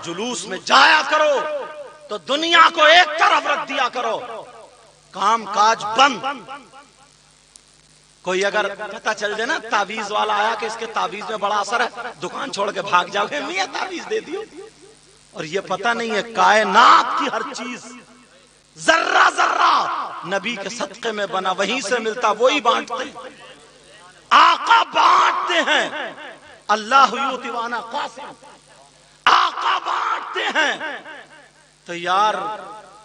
جلوس میں جایا کرو تو دنیا کو ایک طرف رکھ دیا کرو، کام کاج بند۔ کوئی اگر پتہ چل جائے نا تعویذ والا آیا کہ اس کے تعویذ میں بڑا اثر ہے، دکان چھوڑ کے بھاگ جاؤ گے، میاں تعویذ دے دیو۔ اور یہ پتہ نہیں ہے کائنات کی ہر چیز ذرہ ذرہ نبی کے صدقے میں بنا، وہیں سے ملتا، وہی بانٹتے ہیں، آقا بانٹتے ہیں۔ اللہ یؤتی وانا قاسم، آقا بانٹتے ہیں۔ تو یار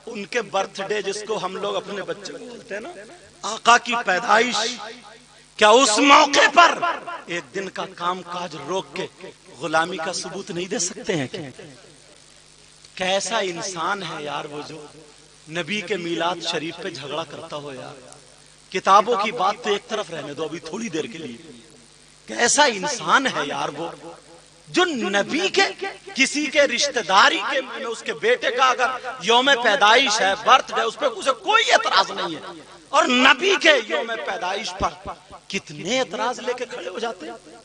ان کے برتھ ڈے جس کو ہم لوگ اپنے بچے کو بولتے ہیں نا، آقا کی پیدائش، کیا اس موقع پر ایک دن کا کام کاج روک کے غلامی کا ثبوت نہیں دے سکتے ہیں؟ کیسا انسان ہے یار وہ جو نبی کے میلاد شریف پہ جھگڑا کرتا ہو۔ یار کتابوں کی بات تو ایک طرف رہنے دو ابھی تھوڑی دیر کے لیے، کیسا انسان ہے یار وہ جو نبی کے کسی کے رشتہ داری کے اس کے بیٹے کا اگر یوم پیدائش ہے، برتھ ڈے، اس پہ اسے کوئی اعتراض نہیں ہے، اور نبی کے یوم پیدائش پر کتنے اعتراض لے کے کھڑے ہو جاتے ہیں۔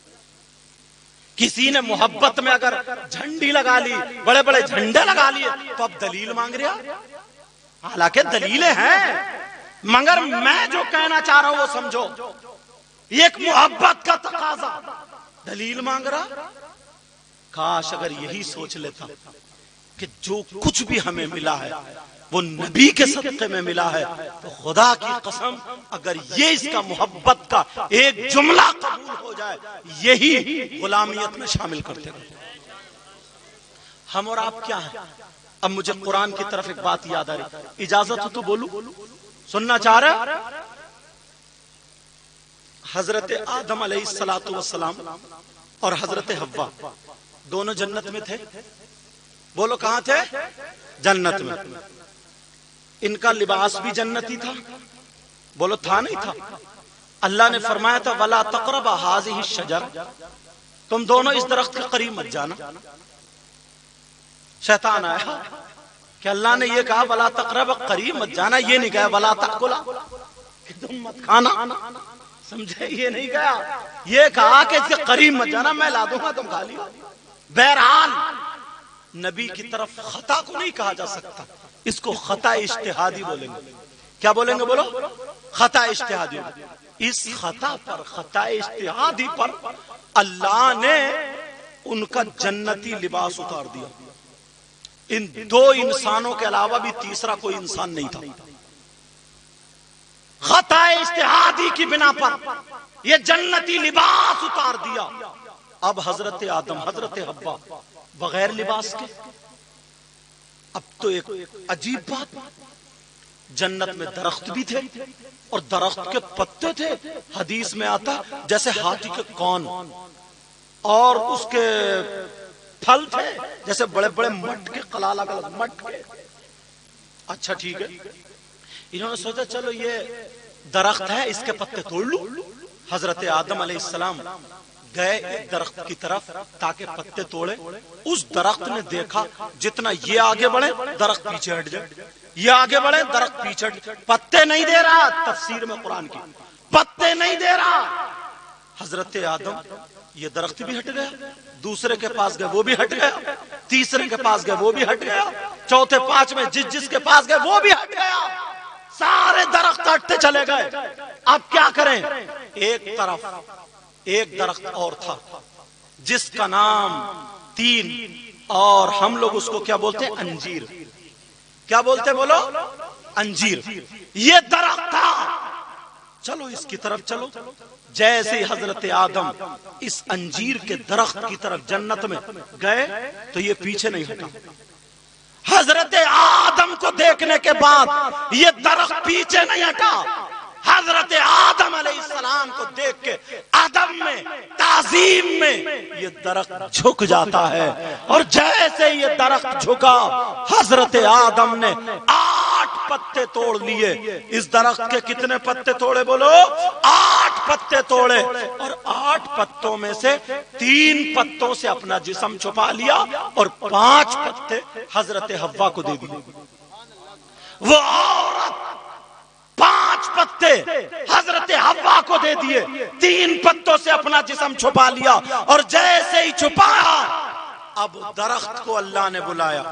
کسی نے محبت میں اگر جھنڈی لگا لی، بڑے بڑے جھنڈے لگا لیے، تو اب دلیل مانگ رہا، حالانکہ دلیلیں ہیں، مگر میں جو کہنا چاہ رہا ہوں وہ سمجھو، ایک محبت کا تقاضا، دلیل مانگ رہا۔ کاش اگر یہی سوچ لیتا کہ جو کچھ بھی ہمیں ملا ہے وہ نبی کے صدقے میں ملا ہے، تو خدا کی قسم اگر یہ اس کا محبت کا ایک جملہ قبول ہو جائے، یہی غلامیت میں شامل کرتے ہیں۔ ہم اور آپ کیا ہیں؟ اب مجھے قرآن کی طرف ایک بات یاد آ رہی، اجازت ہو تو بولوں؟ سننا چاہ رہے؟ حضرت آدم علیہ السلام اور حضرت حوا دونوں جنت میں تھے، بولو کہاں تھے؟ جنت میں۔ ان کا لباس بھی جنتی تھا، بولو تھا نہیں تھا؟ اللہ نے فرمایا تھا وَلَا تَقْرَبَا هَٰذِهِ الشَّجَرَ، تم دونوں اس درخت کے قریب مت جانا۔ شیطان آیا کہ اللہ نے یہ کہا وَلَا تَقْرَبَا، قریب مت جانا، یہ نہیں کہا وَلَا تَأْكُلَا کہ تم مت کھانا، سمجھے؟ یہ نہیں کہا، یہ کہا کہ اس کے قریب مت جانا، میں لا دوں گا تم کھا لیو۔ بہرحال نبی کی طرف خطا کو نہیں کہا جا سکتا، اس کو خطا اجتہادی بولیں گے۔ کیا بولیں گے؟ بولو خطا اجتہادی۔ اس خطا پر، خطا اجتہادی پر اللہ نے ان کا جنتی لباس اتار دیا۔ ان دو انسانوں کے علاوہ بھی تیسرا کوئی انسان نہیں تھا۔ خطا اجتہادی کی بنا پر یہ جنتی لباس اتار دیا۔ اب حضرت آدم، حضرت حوا بغیر لباس کے، اب تو ایک عجیب بات، جنت میں درخت بھی تھے اور درخت کے پتے تھے، حدیث میں آتا جیسے ہاتھی کے کان، اور اس کے پھل تھے جیسے بڑے بڑے مٹ کے قلالہ مٹ کے۔ اچھا ٹھیک ہے، انہوں نے سوچا چلو یہ درخت ہے، اس کے پتے توڑ لوں۔ حضرت آدم علیہ السلام گئے ایک درخت کی طرف تاکہ پتے توڑے۔ اس درخت نے دیکھا جتنا یہ آگے بڑھے درخت پیچھے ہٹ جائے، یہ آگے بڑھے درخت پیچھے ہٹ جائے، پتے نہیں دے رہا، تفسیر میں قرآن کی پتے نہیں دے رہا۔ حضرت آدم یہ درخت بھی ہٹ گیا، دوسرے کے پاس گئے وہ بھی ہٹ گیا، تیسرے کے پاس گئے وہ بھی ہٹ گیا، چوتھے پانچویں جس کے پاس گئے وہ بھی ہٹ گیا، سارے درخت ہٹتے چلے گئے۔ اب کیا کریں؟ ایک طرف ایک درخت اور تھا جس کا نام تین، اور ہم لوگ اس کو کیا بولتے ہیں؟ انجیر۔ کیا بولتے بولو؟ انجیر۔ یہ درخت تھا، چلو اس کی طرف چلو۔ جیسے حضرت آدم اس انجیر کے درخت کی طرف جنت میں گئے تو یہ پیچھے نہیں ہٹا۔ حضرت آدم کو دیکھنے کے بعد یہ درخت پیچھے نہیں ہٹا۔ حضرت آدم علیہ السلام کو دیکھ کے ادب میں، تعظیم میں یہ درخت جھک جاتا ہے، اور جیسے یہ درخت جھکا حضرت آدم نے 8 پتے توڑ لیے۔ اس درخت کے کتنے پتے توڑے بولو؟ 8 پتے توڑے، اور 8 پتوں میں سے 3 پتوں سے اپنا جسم چھپا لیا اور 5 پتے حضرت حوا کو دے دیے۔ وہ عورت 5 پتے حضرت حوا کو دے دیے، 3 پتوں سے اپنا جسم چھپا لیا، اور جیسے ہی چھپایا اب درخت کو اللہ نے بلایا.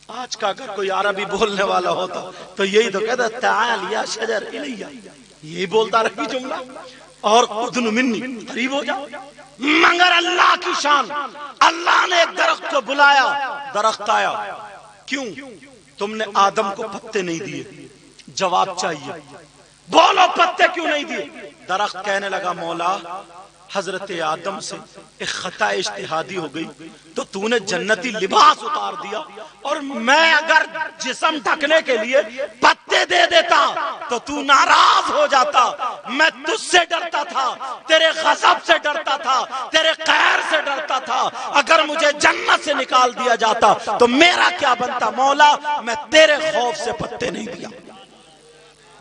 آج کا اگر کوئی عربی بولنے والا ہوتا تو یہی تو کہتا تعال یا شجر الیہ، یہی بولتا رہی جملہ، اور ادن منی، قریب ہو جاؤ. مگر اللہ کی شان، اللہ نے ایک درخت کو بلایا، درخت آیا. کیوں؟ تم نے آدم کو پتے نہیں دیے. جواب چاہیے، بولو پتے کیوں نہیں دیے؟ درخت کہنے لگا مولا حضرت آدم سے ایک خطا اجتہادی ہو گئی تو تو نے جنتی لباس اتار دیا، اور میں اگر جسم ڈھکنے کے لیے پتے دے دیتا تو تو ناراض ہو جاتا. میں تجھ سے ڈرتا تھا، تیرے غضب سے ڈرتا تھا، تیرے قہر سے ڈرتا تھا. اگر مجھے جنت سے نکال دیا جاتا تو میرا کیا بنتا؟ مولا میں تیرے خوف سے پتے نہیں دیا.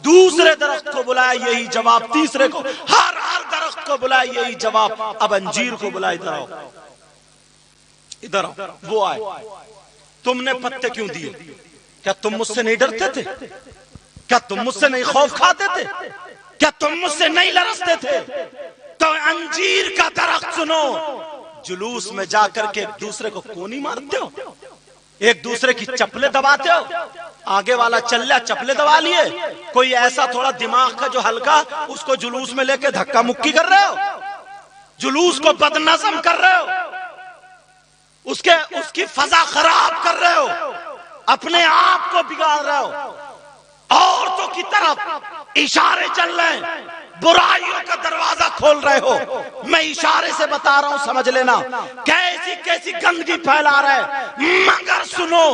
دوسرے درخت کو بلایا، یہی جواب. تیسرے کو، ہر درخت کو بلایا، یہی جواب. اب انجیر کو بلایا، ادھر آؤ، ادھر آؤ. وہ آئے. تم نے پتے کیوں دیے؟ کیا تم مجھ سے نہیں ڈرتے تھے؟ کیا تم مجھ سے نہیں خوف کھاتے تھے؟ کیا تم مجھ سے نہیں لرزتے تھے؟ تو انجیر کا درخت سنو، جلوس میں جا کر کے ایک دوسرے کو کونی مارتے ہو، ایک دوسرے کی چپلیں دباتے ہو. آگے والا چل رہا چپلیں دبا لیے، کوئی ایسا تھوڑا دماغ کا جو ہلکا، اس کو جلوس میں لے کے دھکا مکی کر رہے ہو، جلوس کو بدنظم کر رہے ہو، اس کی فضا خراب کر رہے ہو، اپنے آپ کو بگاڑ رہے ہو. عورتوں کی طرف اشارے چل رہے ہیں، برائیوں کا دروازہ کھول رہے ہو. میں اشارے سے بتا رہا ہوں، سمجھ لینا کیسی کیسی گندگی پھیلا رہا ہے. مگر سنو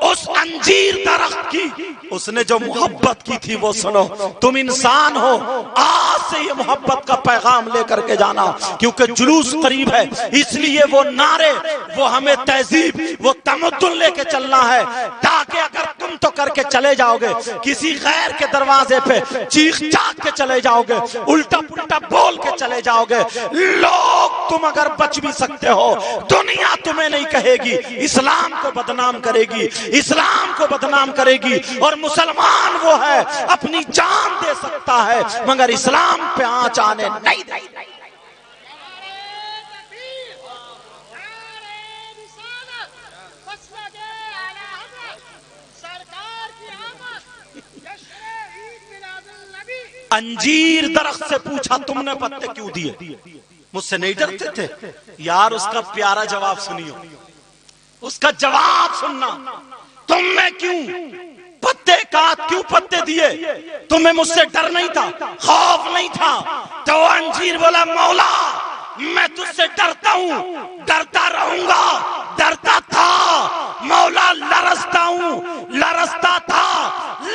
اس انجیر درخت کی اس نے جو محبت کی تھی وہ سنو. تم انسان ہو، آج سے یہ محبت کا پیغام لے کر کے جانا، کیونکہ جلوس قریب ہے. اس لیے وہ نعرے، وہ ہمیں تہذیب، وہ تمدن لے کے چلنا ہے، تاکہ اگر تم تو کر کے چلے جاؤ گے، کسی غیر کے دروازے پہ چیخ چاک کے چلے جاؤ گے، الٹا پلٹا بول کے چلے جاؤ گے، لوگ تم اگر بچ بھی سکتے ہو، دنیا تمہیں نہیں کہے گی، اسلام کو بدنام کرے گی، اسلام کو بدنام کرے گی. اور مسلمان وہ ہے اپنی جان دے سکتا ہے مگر اسلام پہ آنچ آنے نہیں دے. انجیر درخت سے پوچھا تم نے پتے کیوں دیے؟ مجھ سے نہیں ڈرتے تھے؟ یار اس کا پیارا جواب سنیو، اس کا جواب سننا. تم نے کیوں پتے کیوں پتے دیے؟ تمہیں مجھ سے ڈر نہیں تھا، خوف نہیں تھا؟ تو انجیر بولا مولا میں تجھ سے ڈرتا ہوں، ڈرتا رہوں گا، ڈرتا تھا مولا، لرزتا ہوں، لرزتا تھا،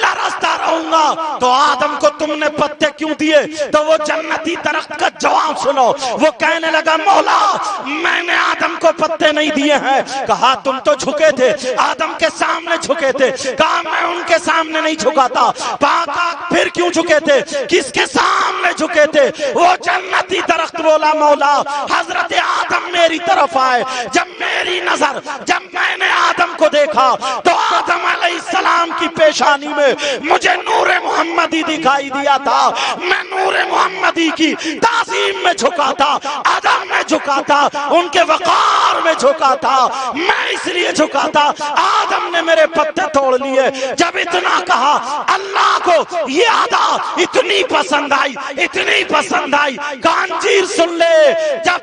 لرزتا رہوں گا. تو آدم کو تم نے پتے کیوں دیے؟ تو وہ جنتی درخت کا جواب سنو. وہ کہنے لگا مولا میں نے آدم کو پتے نہیں دیے ہیں. کہا تم تو جھکے تھے، آدم کے سامنے جھکے تھے. کہا میں ان کے سامنے نہیں جھکا تھا. کہا پھر کیوں جھکے تھے؟ کس کے سامنے جھکے تھے؟ وہ جنتی درخت بولا مولا حضرت آدم میری طرف آئے. جب میری نظر، جب میں نے آدم کو دیکھا تو آدم علیہ السلام کی پیشانی میں مجھے نور محمدی دکھائی دیا تھا. میں نور محمدی کی تعظیم میں جھکا تھا، ادب میں جھکا تھا، ان کے وقار میں جھکا تھا. میں اس لیے جھکا تھا، آدم نے میرے پتے توڑ لیے. جب اتنا کہا اللہ کو یہ ادا اتنی پسند آئی، اتنی پسند آئی. انجیر سن لے، جب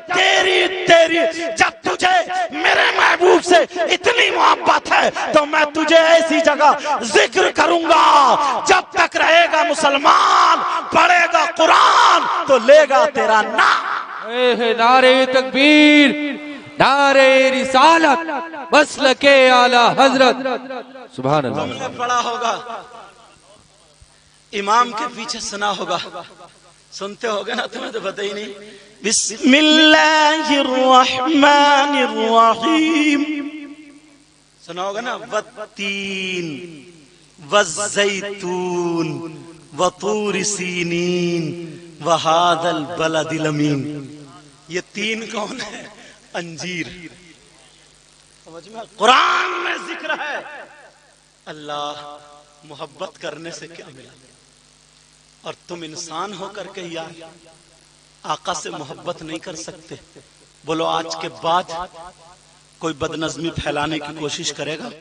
جب تجھے میرے محبوب سے اتنی محبت ہے تو میں تجھے ایسی جگہ ذکر کروں گا جب تک رہے گا مسلمان، پڑھے گا قرآن تو لے گا تیرا نام. نعرہ تکبیر، نعرہ رسالت، مسلک اعلی حضرت. سبحان اللہ. تم نے پڑھا ہوگا، امام کے پیچھے سنا ہوگا، سنتے ہوگا نا، تمہیں تو پتہ ہی نہیں. بسم اللہ الرحمن الرحیم سنا ہوگا نا. والتین والزیتون وطور سینین وہذا البلد الامین. یہ تین کون ہے؟ انجیر. سمجھ میں قرآن میں ذکر ہے. اللہ محبت کرنے سے کیا ملا؟ اور تم انسان ہو کر کے یار آقا سے محبت نہیں کر سکتے. بولو آج کے بعد کوئی بدنظمی پھیلانے کی کوشش کرے گا؟